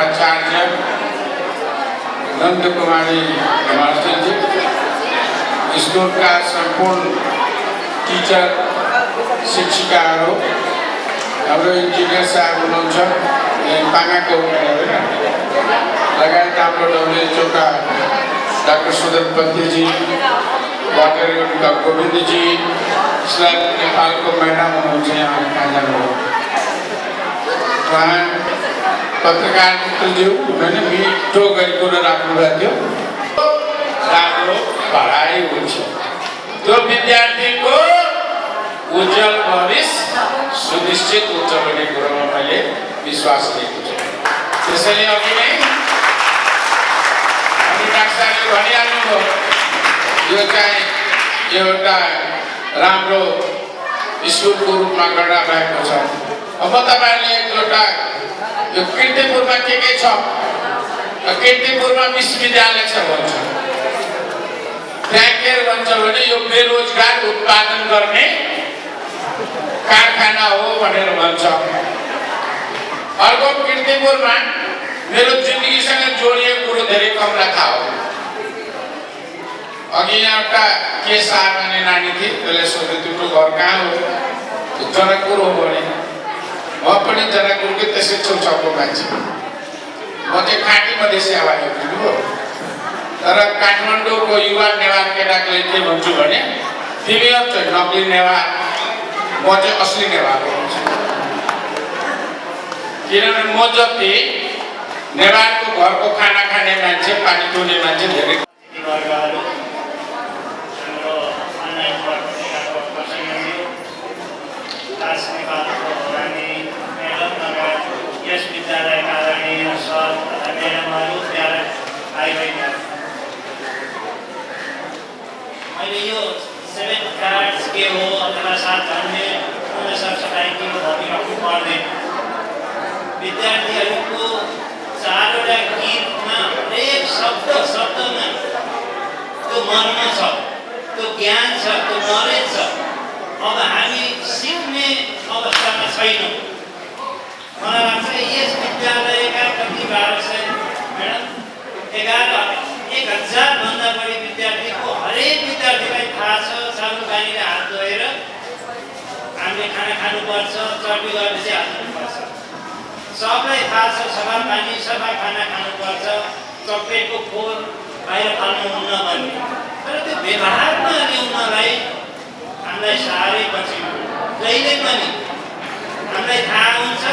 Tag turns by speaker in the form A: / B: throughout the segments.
A: प्राचार्य नंद कुमारी मास्टर जी, स्कूल का संपूर्ण टीचर शिक्षिकाहरू, हाम्रो इन्जिनियर साहब हुनुहुन्छ पाङाको लगायत हाम्रो WHO का डाक्टर सुदन पन्थी, वाटर का गोविंद जी, नेपाल को मैडम हुनुहुन्छ यहाँ कहाँ जानुभयो, उहाँ पत्रकार मित्रज्यू मैंने मिठो गरी कुरा राख्नुभएको थियो। राम्रो पढाइ हुन्छ, त्यो विद्यार्थीको उज्जवल भविष्य सुनिश्चित हुन्छ भन्ने कुरामा मैले विश्वास लिएको छु। त्यसैले अघि नै डाक्टरले भनिहाल्नुभयो, यो चाहिँ एउटा राम्रो स्कुलको रूपमा गर्दा भएको छ। अब तपाईहरुले एउटा यो कीर्तिपुरमा के छ, कीर्तिपुरमा विश्वविद्यालय छ भन्छ, त्यहाँ के भन्छ भने यो बेरोजगार उत्पादन गर्ने कारखाना हो भनेर भन्छ। अर्को कीर्तिपुरमा मेरो जिन्दगीसँग जोडिएको कुरो धेरै कम थाहा हो। अघि यहाँ एउटा के सार भन्ने नानी थिए, त्यसले सोध्यो तिम्रो घर कहाँ हो, जनकपुर हो भने म पनि जनकपुरकै त्यसै छेउछाउको मान्छे, म चाहिँ खाँटी मधेसी आवाज हो। तर काठमाडौँको युवा नेवार केटाले के भन्छु भने तिमी चाहिँ नक्ली नेवार, म चाहिँ असली नेवार हो। किनभने म जति नेवारको घरको खाना खाने मान्छे, पानी पिउने मान्छे धेरै
B: यस विद्यालयका आदरणीय सर तथा म्याडमहरू, प्यारा भाइ बहिनीहरू, मैले यो 7 कार्ड्स के हो अथवा 7 अन्य सरसफाइ के हो भनिराख्नु पर्दैन। विद्यार्थीहरूको 4वटा गीतमा हरेक शब्दमा त्यो मर्म छ, त्यो ज्ञान छ, त्यो नलेज छ। अब हामी सिक्ने अवस्थामा छैनौँ। मलाई लाग्छ यस विद्यालयका कति 1200 मैडम 1000 भन्दा बढी विद्यार्थीको हरेक विद्यार्थीलाई थाहा छ साबुन पानीले हात धोएर हामीले खाना खानुपर्छ, चर्बी गरेपछि हात धुनुपर्छ। सबलाई थाहा छ सफा पानी सफा खाना खानुपर्छ, चक्लेटको खोल बाहिर फाल्नु हुन्न भन्ने। तर त्यो व्यवहारमा ल्याउनलाई हामीलाई साह्रै पछि जहिले पनि हामीलाई थाहा हुन्छ।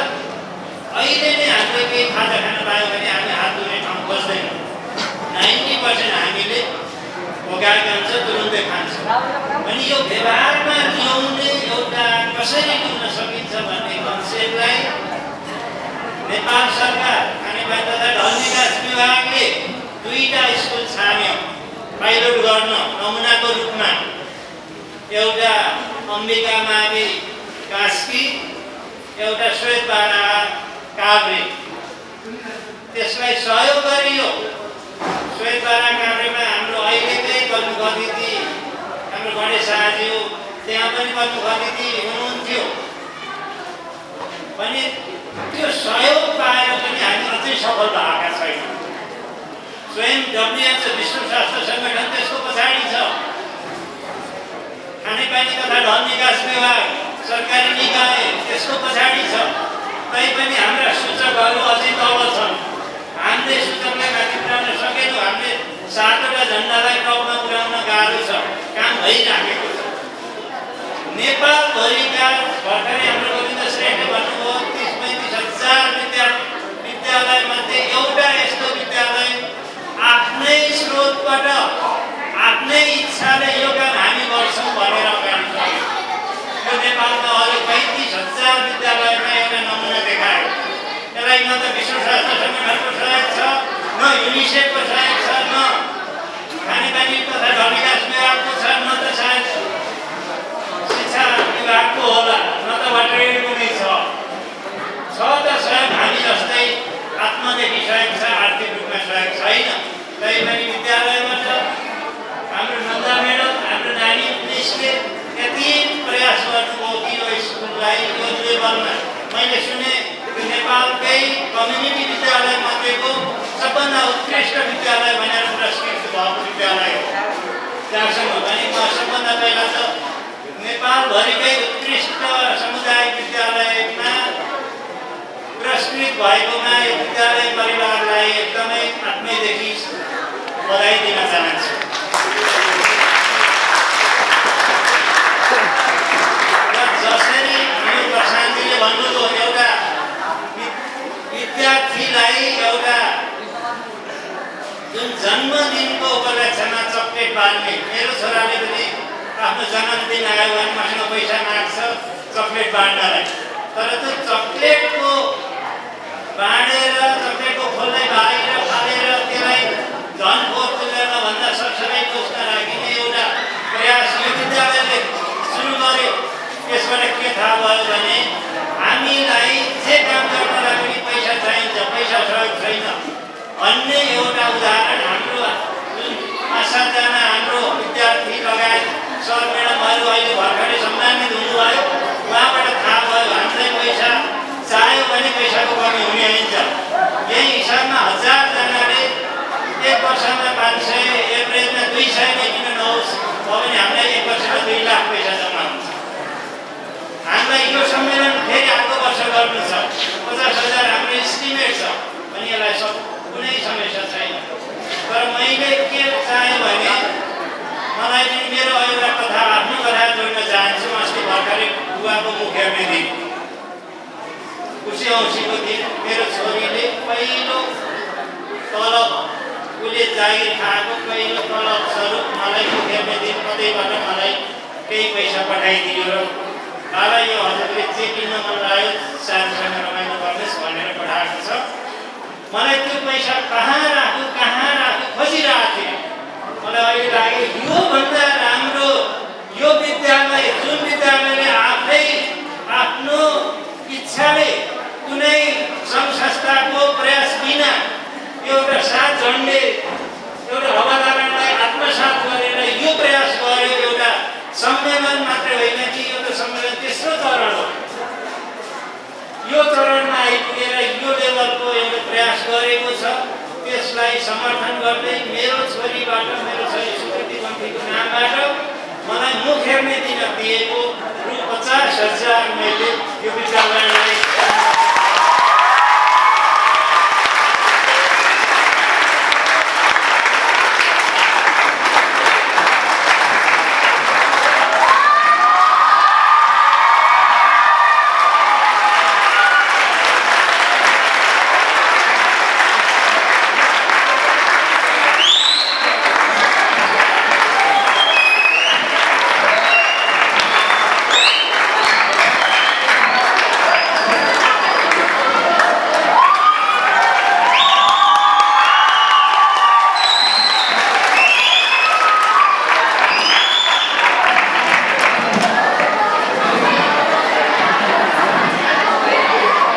B: अहिले नै हामीले केही खाजा खान पायो भने हामी हात धुने ठाउँ खोज्दैनौँ। 90% हामीले भोगाएका हुन्छ, तुरुन्तै खान्छ। अनि यो व्यवहारमा ल्याउने एउटा कसरी ल्याउन सकिन्छ भन्ने कन्सेप्टलाई नेपाल सरकार खानेपानी तथा ढल विकास विभागले 2टा स्कुल छान्यो पाइलट गर्न नमुनाको रूपमा। एउटा अम्बिका मावि कास्की, एउटा श्वेतबारा काभ्रे। त्यसलाई सहयोग गरियो। श्वेतबारा काभ्रेमा हाम्रो अहिलेकै प्रमुख अतिथि हाम्रो गणेश शाहज्यू त्यहाँ पनि प्रमुख अतिथि हुनुहुन्थ्यो। पनि त्यो सहयोग पाएर पनि हामी अझै सफल भएका छैनौँ। स्वयं WHO विश्व स्वास्थ्य सङ्गठन त्यसको पछाडि छ। खानेपानी तथा ढल विकास विभाग सरकारी निकाय त्यसको पछाडि छ। तैपनि हाम्रा सूचकहरू अझै तल छन्। हामीले सूचकलाई माथि पुर्याउन सकेनौँ। हामीले 7वटा झन्डालाई टपमा पुर्याउन गाह्रो छ। काम भइराखेको छ। नेपालभरिका भर्खरै हाम्रो गोविन्द श्रेष्ठले भन्नुभयो 30-35 हजार विद्यालयमध्ये एउटा यस्तो विद्यालय आफ्नै स्रोतबाट आफ्नै इच्छाले यो काम हामी गर्छौँ भनेर अगाडि बढ्यो। यो नेपालका अरू 35 हजार विद्यालयमा एउटा नमुना देखायो। यसलाई न त विश्व स्वास्थ्य सङ्गठनको सहयोग छ, न युनिसेफको सहयोग छ, न खानेपानी तथा ढल विकास विभागको छ, न त सायद शिक्षा विभागको होला, न त वाटरको नै छ त सहयोग हामी जस्तै आत्मदेखि सहयोग छ, आर्थिक रूपमा सहयोग छैन। तैपनि विद्यालयबाट हाम्रो नन्दा म्याडम हाम्रो नानी पुलिसले यति प्रयास गर्नुभयो कि यो स्कुललाई यो लेभलमा। मैले सुने नेपालकै कम्युनिटी विद्यालय मध्ये उत्कृष्ट विद्यालय भनेर पुरस्कृत भएको विद्यालय हो। त्यहाँसम्म भने म सबभन्दा पहिला त नेपालभरिकै उत्कृष्ट सामुदायिक विद्यालयमा पुरस्कृत भएकोमा यो विद्यालय परिवारलाई एकदमै आत्मीयदेखि बधाई दिन चाहन्छु। जसरी यो प्रशान्तजीले भन्नुभयो एउटा विद्यार्थीलाई एउटा जुन जन्मदिनको उपलक्ष्यमा चकलेट बाँड्ने, मेरो छोराले पनि आफ्नो जन्मदिन आयो भने मसँग पैसा माग्छ चकलेट बाँड्नलाई, तर त्यो चकलेटको बाँडेर चकलेटको खोल्दै बाहिर फालेर त्यसलाई धनखोर तुल्याउनभन्दा सरसफाइ कोषमा राखिने एउटा प्रयास यो विद्यालयले सुरु गर्यो। त्यसबाट के थाहा भयो भने हामीलाई जे काम गर्नलाई पनि पैसा चाहिन्छ, पैसा सहयोग छैन। अन्य एउटा उदाहरण हाम्रो जुन 5-7जना हाम्रो विद्यार्थी लगायत सर म्याडमहरू अहिले भर्खरै सम्मानित हुनुभयो, उहाँबाट थाहा भयो हामीलाई पैसा चाहियो भने पैसाको कमी हुने हुन्छ। यही हिसाबमा 1000जनाले एक वर्षमा 500 एभरेजमा 200 नै किन नहोस् भने हामीलाई एक वर्षमा 2 लाख पैसा जम्मा हुन्छ। हामीलाई यो सम्मेलन फेरि अर्को वर्ष गर्नु छ, 50,000 हाम्रो इस्टिमेट छ भने यसलाई सब कुनै समस्या छैन। तर मैले के चाहेँ भने मलाई पनि मेरो एउटा कथा आफ्नो कथा जोड्न चाहन्छु। अस्ति भर्खरै बुवाको मुख हेर्ने दिन, खुसी औँसीको दिन मेरो छोरीले पहिलो तलब, उसले जागिर खाएको पहिलो तलब स्वरूप मलाई मुख हेर्ने दिन कतैबाट मलाई केही पैसा पठाइदियो र बाबा यो हजुरले जे किन्न मन लाग्यो साथीसँग रमाइलो गर्नुहोस् भनेर पठाएको छ। मलाई त्यो पैसा कहाँ राख्नु खोजिरहेको थिएँ। मलाई अहिले लाग्यो योभन्दा राम्रो यो विद्यालय, जुन विद्यालयले आफै आफ्नो इच्छाले कुनै सङ्घ संस्थाको प्रयास बिना एउटा साथ झन्डे एउटा हवादारलाई आत्मसात गरेर यो प्रयास गर्यो। एउटा सम्मेलन मात्रै होइन कि यो त सम्मेलन तेस्रो चरण हो। यो चरणमा आइपुगेर यो लेभलको एउटा प्रयास गरेको छ, त्यसलाई समर्थन गर्दै मेरो छोरीबाट, मेरो छोरी सुकृति मन्त्रीको नामबाट मलाई मुख हेर्ने दिन दिएको रु 50,000 मैले यो विद्यालयलाई